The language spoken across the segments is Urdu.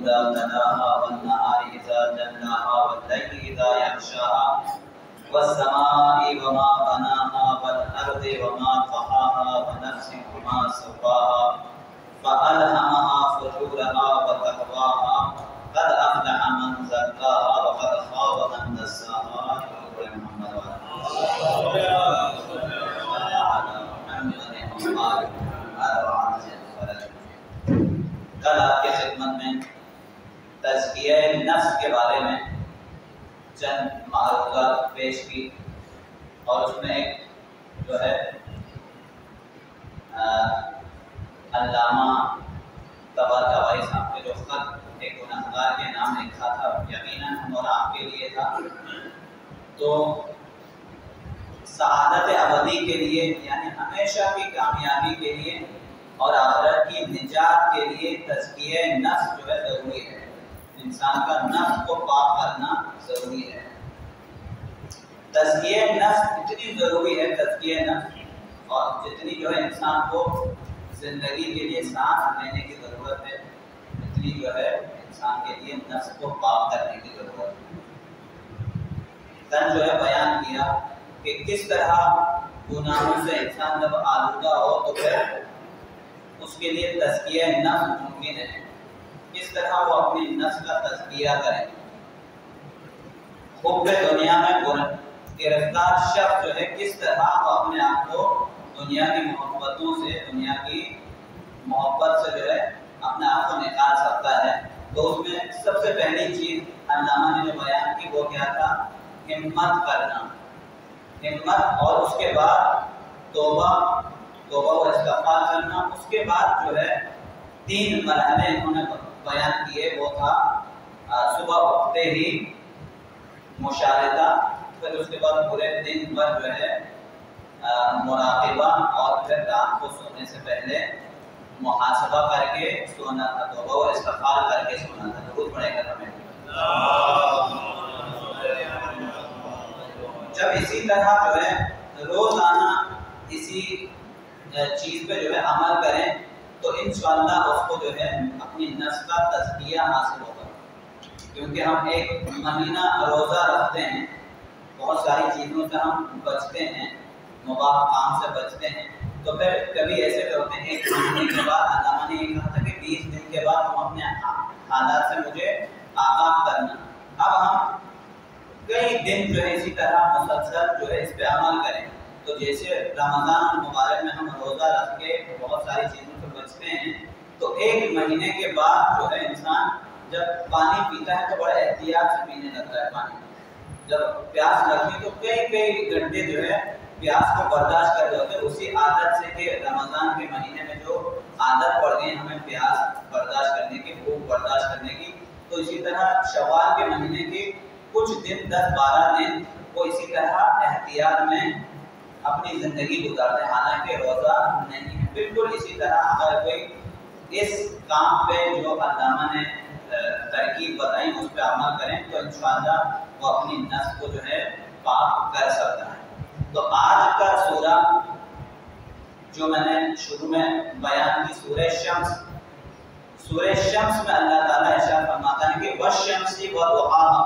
إذا تلاها والنهار إذا جلاها والليل إذا يغشاها والسماء وما بناها والأرض وما طحاها ونفس وما سواها فألهمها فجورها وتقواها قد أفلح من زكاها وقد خاب من دساها. کل آپ کی خدمت میں تزکیہ نفس کے بارے میں چند معلومات پیش کی اور اس میں ایک جو ہے علامہ طباطبائی صاحب نے جو خط ایک گنہگار کے نام لکھا تھا، یقیناً ہم اور آپ کے لیے تھا، تو سعادت ابدی کے لیے یعنی ہمیشہ کی کامیابی کے لیے اور آخرت کی نجات کے لیے تزکیہ نفس جو ہے ضروری ہے. انسان کا نفس کو پاک کرنا ضروری ہے. تزکیہ نفس اتنی ضروری ہے، تزکیہ نفس، اور جتنی جو ہے انسان کو زندگی کے لیے سانس لینے کی ضرورت ہے، اتنی جو ہے انسان کے لیے نفس کو پاک کرنے کی ضرورت ہے. کل جو ہے بیان کیا کہ کس طرح گناہوں سے انسان جب آلودہ ہو تو پھر اس کے لیے تزکیہ نفس ممکن ہے. کس طرح وہ اپنی نفس کا تزکیہ کرے. حب دنیا میں گرفتار شخص جو ہے کس طرح وہ اپنے آپ کو دنیا کی محبتوں سے، دنیا کی محبت سے جو ہے اپنے آپ کو نکال سکتا ہے. تو اس میں سب سے پہلی چیز علامہ نے جو بیان کی وہ کیا تھا؟ ہمت کرنا. ہمت، اور اس کے بعد توبہ و استغفار کرنا. اس کے بعد جو ہے 3 مرحلے انہوں نے بیان کیے، وہ تھا صبح اٹھتے ہی مشاہدہ، پھر اس کے بعد پورے دن بھر جو ہے مراقبہ، اور پھر رات کو سونے سے پہلے محاسبہ کر کے سونا تھا، توبہ و استغفار کر کے سونا تھا. ضرور پڑے گا ہمیں. جب اسی طرح جو ہے روزانہ اسی چیز پہ جو ہے عمل کریں تو انشاءاللہ اس کو جو ہے اپنی نفس کا تزکیہ حاصل ہوگا. کیونکہ ہم ایک مہینہ روزہ رکھتے ہیں، بہت ساری چیزوں سے ہم بچتے ہیں، مباح کام سے بچتے ہیں، تو پھر کبھی ایسے کرتے ہیں 1 مہینے کے بعد علامہ نے یہ کہا تھا کہ 20 دن کے بعد ہم اپنے حالات سے مجھے آگاہ کرنا. اب ہم کئی دن جو ہے اسی طرح مسلسل جو ہے اس پہ عمل کریں. تو جیسے رمضان المبارک میں ہم روزہ رکھ کے بہت ساری چیزوں سے بچتے ہیں، تو 1 مہینے کے بعد جو ہے انسان جب پانی پیتا ہے تو بڑے احتیاط سے پینے لگتا ہے پانی. جب پیاس لگتی ہے تو کئی گھنٹے جو ہے پیاس کو برداشت کر لیتے ہیں، اسی عادت سے کہ رمضان کے مہینے میں جو عادت پڑ گئی ہمیں پیاس برداشت کرنے کی، بھوک برداشت کرنے کی، تو اسی طرح شوال کے مہینے کے کچھ دن 10-12 دن وہ اسی طرح احتیاط میں اپنی زندگی گزارتے ہیں، حالانکہ روزہ نہیں ہے. بالکل اسی طرح اگر کوئی اس کام پہ جو علامہ نے ترکیب بتائی اس پہ عمل کریں تو انشاءاللہ وہ اپنی نفس کو جو ہے پاک کر سکتا ہے. تو آج کا سورہ جو میں نے شروع میں بیان کی، سورہ شمس. سورہ شمس میں اللہ تعالیٰ ارشاد فرماتا ہے کہ والشمس وضحاہا،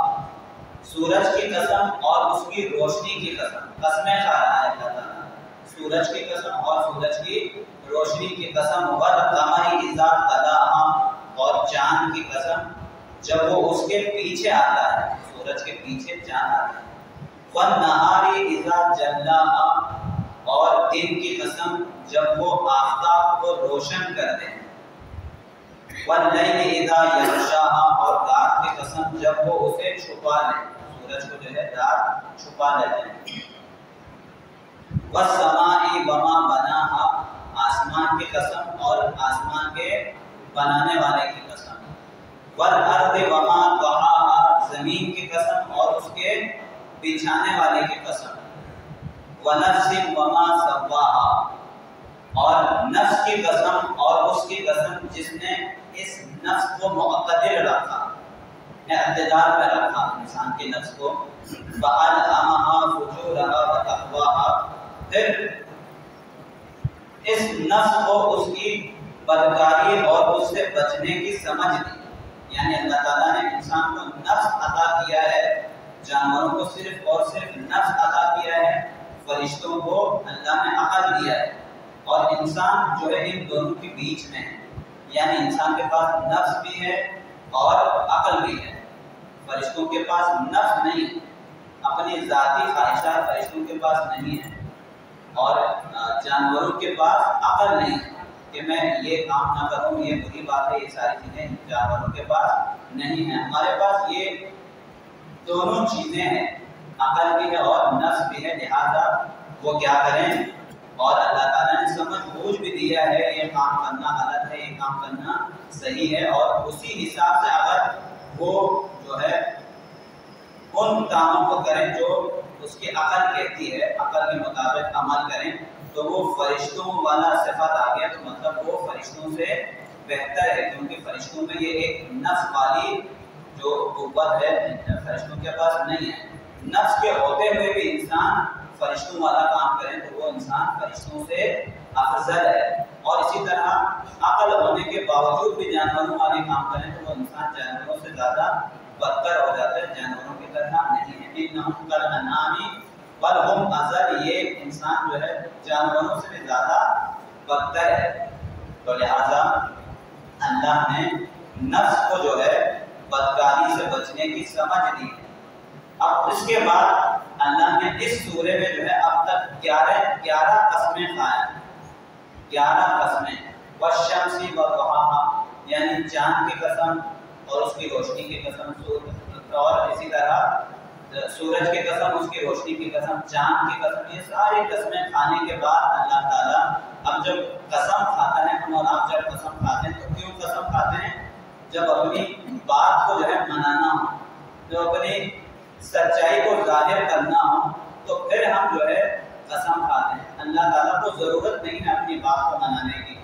سورج کی قسم اور اس کی روشنی کی قسم. قسمیں کھا رہا ہے اللہ تعالیٰ، سورج کی قسم اور سورج کی روشنی کی قسم. والقمر اذا تلاہا، اور چاند کی قسم جب وہ اس کے پیچھے آتا ہے، سورج کے پیچھے چاند آتا ہے. والنہار اذا جلاہا، اور دن کی قسم جب وہ آفتاب کو روشن کر دے. واللیل اذا یغشاہا، اور رات کی قسم جب وہ اسے چھپا لے، سورج کو جو ہے رات چھپا لیتے ہیں. والسماء وما بناہا، آسمان کی قسم اور آسمان کے بنانے والے کی قسم. والارض وما طحاہا، زمین کی قسم اور اس کے بچھانے والے کی قسم. ونفس وما سواہا، اور نفس کی قسم اور اس کی قسم جس نے اس نفس کو مقتدر رکھا، اعتدال میں رکھا انسان کے نفس کو. فَأَلْهَمَهَا فُجُورَهَا وَتَقْوَاهَا، پھر اس نفس کو اس کی بدکاری اور اس سے بچنے کی سمجھ دی. یعنی اللہ تعالیٰ نے انسان کو نفس عطا کیا ہے، جانوروں کو صرف اور صرف نفس عطا کیا ہے، فرشتوں کو اللہ نے عقل دیا ہے، اور انسان جو ہے ان دونوں کے بیچ میں ہے، یعنی انسان کے پاس نفس بھی ہے اور عقل بھی ہے۔ فرشتوں کے پاس نفس نہیں ہے، اپنی ذاتی خواہشات فرشتوں کے پاس نہیں ہے، اور جانوروں کے پاس عقل نہیں ہے کہ میں یہ کام نہ کروں، یہ بری بات ہے، یہ ساری چیزیں جانوروں کے پاس نہیں ہیں۔ ہمارے پاس یہ دونوں چیزیں ہیں، عقل بھی ہے اور نفس بھی ہے، لہذا وہ کیا کریں، اور اللہ تعالیٰ نے سمجھ بوجھ بھی دیا ہے یہ کام کرنا غلط ہے، یہ کام کرنا صحیح ہے، اور اسی حساب سے اگر وہ جو ہے ان کاموں کو کریں جو اس کی عقل کہتی ہے، عقل کے مطابق عمل کریں، تو وہ فرشتوں والا صفت آ گیا، تو مطلب وہ فرشتوں سے بہتر ہے، کیونکہ فرشتوں میں یہ ایک نفس والی جو قوت ہے فرشتوں کے پاس نہیں ہے۔ نفس کے ہوتے ہوئے بھی انسان فرشتوں والا کام کرے تو وہ انسان فرشتوں سے افضل ہے، اور اسی طرح عقل ہونے کے باوجود بھی جانوروں والے کام کریں تو وہ انسان جانوروں سے زیادہ بدتر ہو جاتا ہے، جانوروں کی طرح نہیں ہے۔ انہم کالانعام بل ہم اضل، یہ انسان جو ہے جانوروں سے بھی زیادہ بدتر ہے، تو لہذا اللہ نے نفس کو جو ہے بدکاری سے بچنے کی سمجھ دی۔ اب اس کے بعد اللہ نے اس سورے میں جو ہے اب تک 11 قسمیں کھائیں، 11 قسمیں، والشمس وضحاها یعنی چاند کی قسم اور اس کی روشنی کی قسم، اور اسی طرح سورج کی قسم، اس کی روشنی کی قسم، چاند کی قسم، یہ ساری قسمیں کھانے کے بعد اللہ تعالیٰ اب جب قسم کھاتا ہے، ہم اور آپ جب قسم کھاتے ہیں تو کیوں قسم کھاتے ہیں؟ جب اپنی بات کو جو ہے منانا ہو، جب اپنی سچائی کو ظاہر کرنا ہو، تو پھر ہم جو ہے قسم کھاتے ہیں۔ اللہ تعالیٰ کو ضرورت نہیں ہے اپنی بات کو منانے کی،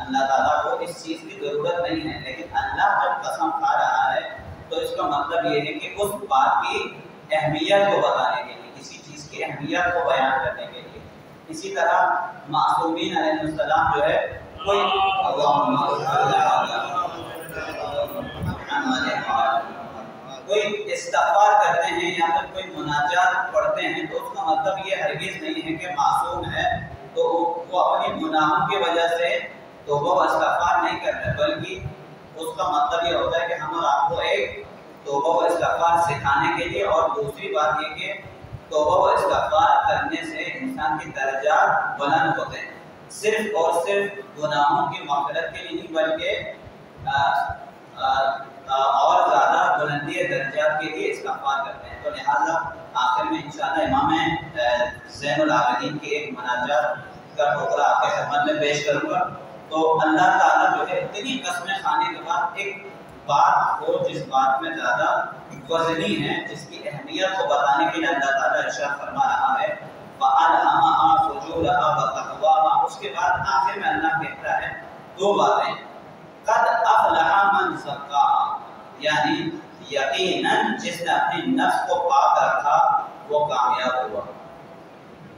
اللہ تعالیٰ کو اس چیز کی ضرورت نہیں ہے، لیکن اللہ جب قسم کھا رہا ہے تو اس کا مطلب یہ ہے کہ اس بات کی اہمیت کو بتانے کے لیے، کسی چیز کی اہمیت کو بیان کرنے کے لیے۔ اسی طرح معصومین علیہ السلام جو ہے کوئی کوئی استغفار کرتے ہیں یا پھر کوئی مناجات پڑھتے ہیں تو اس کا مطلب یہ ہرگز نہیں ہے کہ معصوم ہے تو وہ اپنی گناہوں کی وجہ سے توبہ و استغفار نہیں کر رہے، بلکہ اس کا مطلب یہ ہوتا ہے کہ ہم اور آپ کو ایک توبہ و استغفار سکھانے کے لیے، اور دوسری بات یہ کہ توبہ و استغفار کرنے سے انسان کے درجات بلند ہوتے ہیں، صرف اور صرف گناہوں کی مغفرت کے لیے نہیں بلکہ اور زیادہ بلندی درجات کے لیے استغفار کرتے ہیں۔ تو لہٰذا آخر میں انشاءاللہ امام زین العابدین کی ایک مناجات کا ٹکڑا آپ کے خدمت میں پیش کروں گا۔ تو اللہ تعالیٰ جو ہے اتنی قسمیں کھانے کے بعد ایک بات ہو جس بات میں زیادہ وزنی ہے، جس کی اہمیت کو بتانے کے لیے اللہ تعالیٰ ارشاد فرما رہا ہے فَأَلْهَمَهَا فُجُورَهَا وَتَقْوَاهَا۔ اس کے بعد آخر میں اللہ کہتا ہے دو باتیں، قَدْ أَفْلَحَ مَنْ زَكَّاهَا یعنی یقیناً جس نے اپنی نفس کو پاک رکھا وہ کامیاب ہوا۔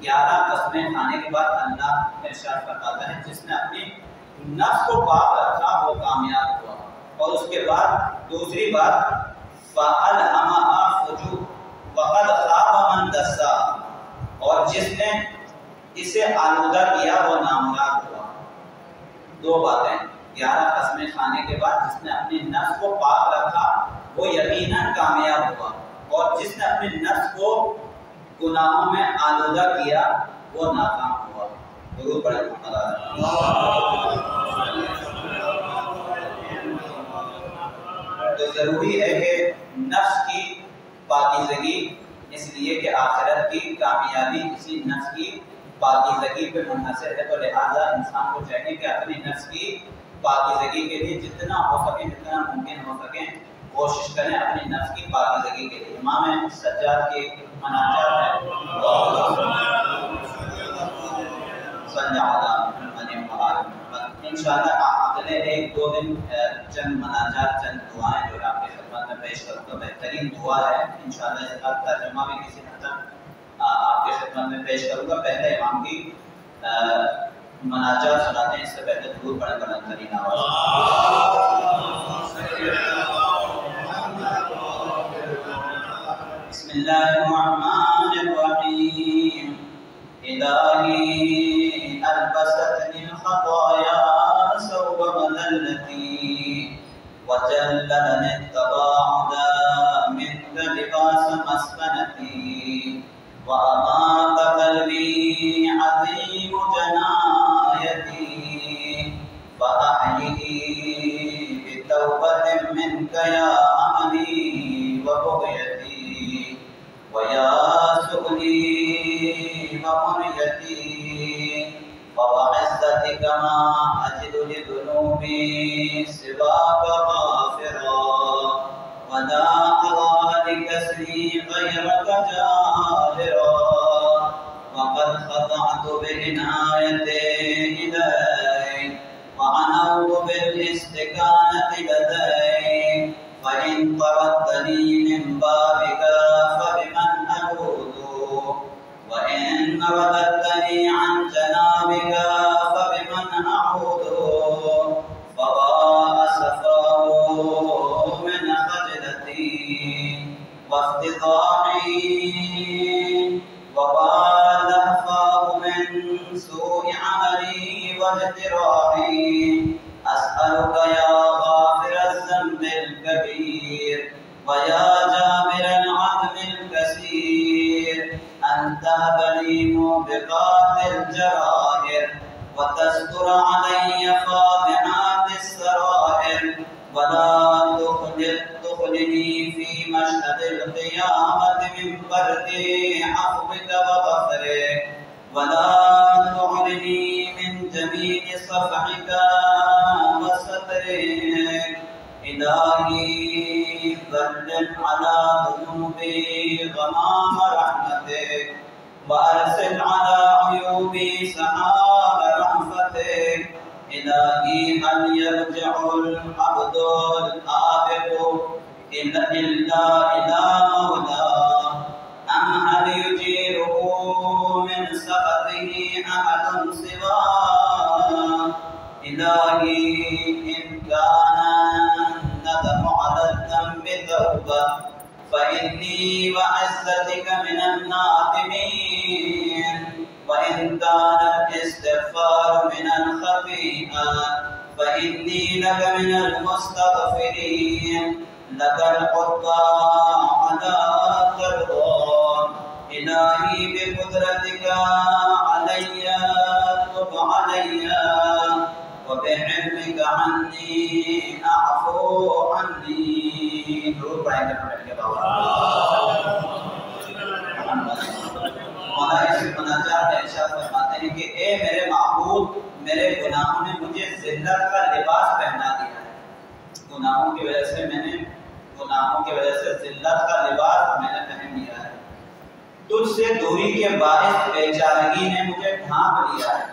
11 قسمیں کھانے کے بعد اللہ ارشاد فرماتا ہے جس نے اپنی نفس کو پاک رکھا وہ کامیاب ہوا، اور اس کے بعد دوسری بات فَأَلْهَمَهَا فُجُورَهَا وَقَدْ خَابَ مَنْ دَسَّاهَا، اور جس نے اسے آلودہ کیا وہ نامراد ہوا۔ دو باتیں، 11 قسمیں کھانے کے بعد جس نے اپنی نفس کو پاک رکھا وہ یقیناً کامیاب ہوا، اور جس نے اپنی نفس کو گناہوں میں آلودہ کیا وہ ناکام ہوا۔ ضرور پڑھیں تو ضروری ہے کہ نفس کی پاکیزگی، اس لیے کہ آخرت کی کامیابی اسی نفس کی پاکیزگی پہ منحصر ہے، تو لہٰذا انسان کو چاہیے کہ اپنی نفس کی پاکیزگی کے لیے جتنا ہو سکے، جتنا ممکن ہو سکے کوشش کریں اپنی نفس کی پاکیزگی کے لیے۔ امام سجاد کی مناجات ہے انشاءاللہ اگلے 1-2 دن چند مناجات، چند دعائیں جو آپ کے خدمت میں پیش کروں گا۔ بہترین دعا ہے انشاءاللہ، اس کا ترجمہ بھی کسی حد تک آپ کے خدمت میں پیش کروں گا۔ پہلے امام کی مناجات سناتے ہیں، اس سے پہلے ضرور پڑھیں بلند ترین آواز۔ الله الرحمن الرحيم إلهي ألبستني الخطايا ثوب مذلتي وجلبني التباعد منك لباس مسكنتي وأمات قلبي عظيم جنايتي فأحيي بتوبة منك يا أملي وبغيتي ويا سؤلي ومنيتي وبعزتك ما أجد لذنوبي سواك غافرا ولا أرى لكسري غيرك جابرا وقد خضعت بعنايتي إليك وعنوت بالاستكانة لديك فإن طردتني من بابك فبمن أعوذ وإن رددتني عن جنابك فبمن أعوذ فضاء سفاه من خجلتي وافتضاحي وبال لهفاه من سوء عملي واجتراحي أسألك يا غافر الذنب الكبير ويا جابر العظم الكثير أن تهب لي موبقات الجرائر وتستر علي فاضحات السرائر ولا تخلني في مشهد القيامة من برد عفوك وغفرك ولا تعلني من جميل صفحك وسترك إلهي ظلل على ذنوبي غمام رحمتك وأرسل على عيوبي سحاب رحمتك إلهي هل يرجع العبد الآبق إلا إلى مولاه أم هل يجيره من سخطه أحد سواه إلهي إن كان الندم على الذنب توبة فإني وعزتك من النادمين وإن كان الاستغفار من الخطيئات فإني لك من المستغفرين لك القضى على ترضى إلهي بقدرتك علي تب علي وبحلمك عني أعفو عني. ضرور پڑھیں گے مولا اس مناجات میں ارشاد فرماتے ہیں کہ اے میرے معبود میرے گناہوں نے مجھے ذلت کا لباس پہنا دیا ہے. گناہوں کی وجہ سے ذلت کا لباس میں نے پہن لیا ہے. تجھ سے دوری کے باعث بے چارگی نے مجھے ڈھانپ لیا ہے.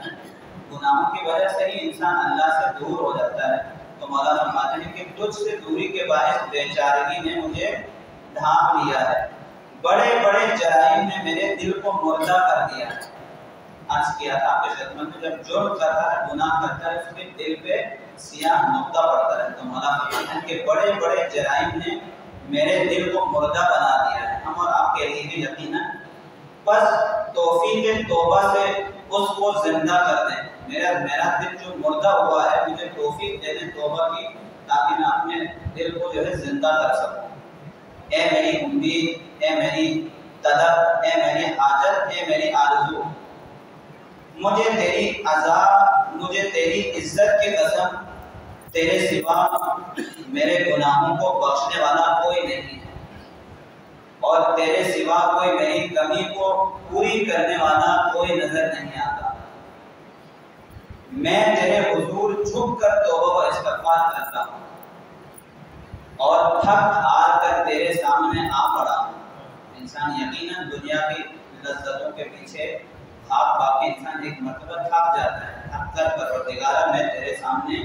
گناہوں کی وجہ سے ہی انسان اللہ سے دور ہو جاتا ہے. تو مولا فرماتے ہیں کہ تجھ سے دوری کے باعث بے چارگی نے مجھے ڈھانپ لیا ہے. بڑے بڑے جرائم نے میرے دل کو مردہ کر دیا ہے. عرض کیا تھا آپ کے خدمت میں جب جرم کرتا ہے گناہ کرتا ہے اس کے دل پہ سیاہ نقطہ پڑتا ہے. تو مولا فرماتے ہیں کہ بڑے بڑے جرائم نے میرے دل کو مردہ بنا دیا ہے. ہم اور آپ کے لیے بھی یقیناً بس توفیق توبہ سے اس کو زندہ کر دیں. میرا دل جو مردہ ہوا ہے مجھے توفیق دے دیں توبہ کی تاکہ میں اپنے دل کو جو ہے زندہ کر سکوں. اے میری امید، اے میری طلب، اے میری حاجت، اے میری آرزو، مجھے تیری عذاب، مجھے تیری عزت کی قسم تیرے سوا میرے گناہوں کو بخشنے والا کوئی نہیں ہے اور تیرے سوا کوئی میری کمی کو پوری کرنے والا کوئی نظر نہیں آتا. میں تیرے حضور جھک کر توبہ و استغفار کرتا ہوں اور تھک ہار کر تیرے سامنے آ پڑا ہوں. انسان یقیناً دنیا کی لذتوں کے پیچھے بھاگ بھاگ کے انسان ایک مرتبہ تھک جاتا ہے. تھک کر پروردگارا میں تیرے سامنے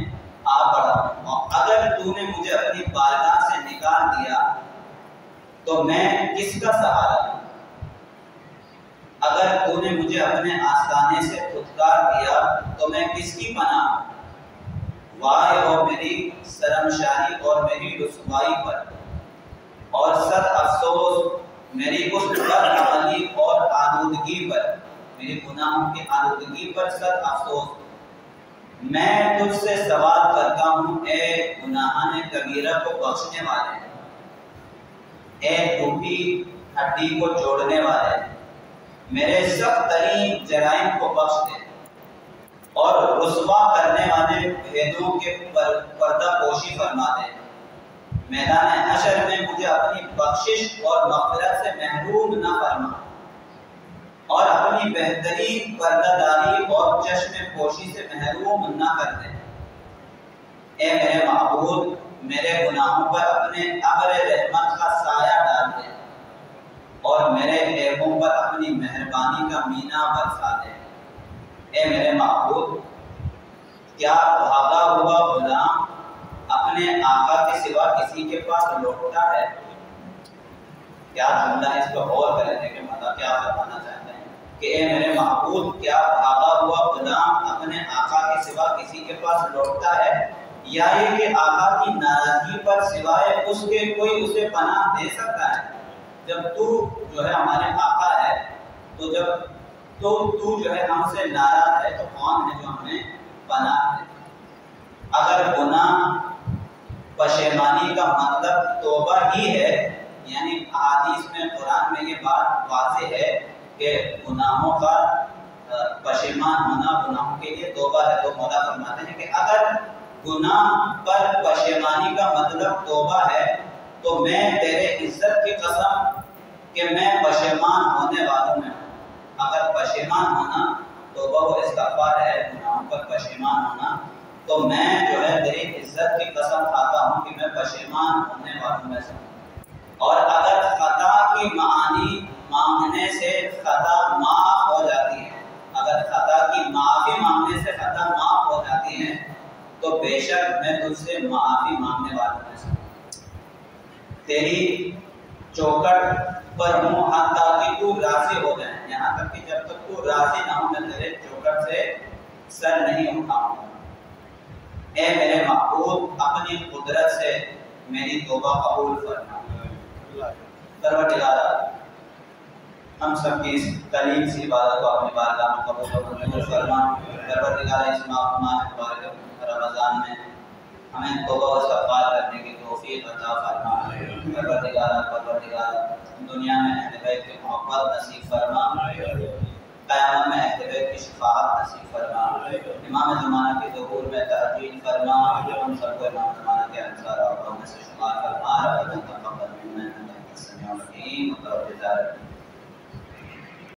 آ پڑا ہوں اور اگر تو نے مجھے اپنی بارگاہ سے نکال دیا تو میں کس کا سہارا ہوں؟ اگر تو نے مجھے اپنے آستانے سے خودکار دیا تو میں کس کی پناہ ہوں؟ وائے ہو میری شرمشاری اور میری رسوائی پر، اور صد افسوس میری اس بدعملی اور آلودگی پر، میری گناہوں کی آلودگی پر سخت افسوس۔ میں تجھ سے سوال کرتا ہوں اے گناہان کبیرہ کو بخشنے والے، اے ٹوٹی ہڈی کو جوڑنے والے، میرے سخت ترین جرائم کو بخش دے اور رسوا کرنے والے بھیدوں کے پردہ پوشی فرما دے۔ میدان حشر میں مجھے اپنی بخشش اور مغفرت سے محروم نہ فرما اور اپنی بہترین پردہ داری اور چشم پوشی سے محروم نہ کر دے۔ اے میرے معبود، میرے گناہوں پر اپنے ابر رحمت کا سایہ ڈال دے اور میرے عیبوں پر اپنی مہربانی کا مینا برسا دے۔ اے میرے معبود، کیا بھاگا ہوا غلام اپنے آقا کے سوا کسی کے پاس لوٹتا ہے؟ کیا جملہ اس کو غور کریں کہ مطلب کیا فرمانا چاہتے ہیں کہ اے میرے معبود، کیا بھاگا ہوا غلام اپنے آقا کے سوا کسی کے پاس لوٹتا ہے، یا یہ کہ آقا کی ناراضگی پر سوائے اس کے کوئی اسے پناہ دے سکتا ہے؟ جب تو جو ہے ہمارے آقا ہے، تو جب تو جو ہے ہم سے ناراض ہے، تو کون ہے جو ہمیں پناہ دے؟ اگر گناہ پشیمانی کا مطلب توبہ ہی ہے، یعنی احادیث میں قرآن میں یہ بات واضح ہے کہ گناہوں کا پشیمان ہونا گناہوں کے لیے توبہ ہے، تو مولا فرماتے ہیں کہ اگر گناہ پر پشیمانی کا مطلب توبہ ہے تو میں تیرے عزت کی قسم کہ میں پشیمان ہونے والوں میں ہوں۔ اگر پشیمان ہونا توبہ و استغفار ہے، گناہوں پر پشیمان ہونا، تو میں جو ہے تیری عزت کی قسم کھاتا ہوں کہ میں پشیمان ہونے والوں میں سے ہوں۔ اور اگر خطا کی معانی مانگنے سے خطا معاف ہو جاتی ہے، اگر خطا کی معافی مانگنے سے خطا معاف ہو جاتی ہے، تو بے شک میں تجھ سے معافی مانگنے والوں میں سے ہوں۔ تیری چوکٹ پر ہوں حتیٰ کہ تو راضی ہو جائے، یہاں تک کہ جب تک تو راضی نہ ہو میں تیرے چوکٹ سے سر نہیں اٹھاؤں گا۔ اے میرے معبود، اپنی قدرت سے میری توبہ قبول فرما۔ پروردگارا، ہم سب کی اس قلیل سی عبادت کو اپنی بارگاہ میں قبول و منظور فرما۔ پروردگارا، اس ماہ مبارک رمضان میں ہمیں توبہ و استغفار کرنے کی توفیق عطا فرما۔ پروردگارا، دنیا میں اہل بیت کی محبت نصیب فرما، قیامت میں اہل بیت کی شفاعت نصیب فرما، امام زمانہ کی ظہور میں تحجیل فرما، ہم سب کو امام زمانہ کے انصار اور میں سے شمار فرما۔ ربنا تقبل منا انک انت السمیع العلیم وتب علینا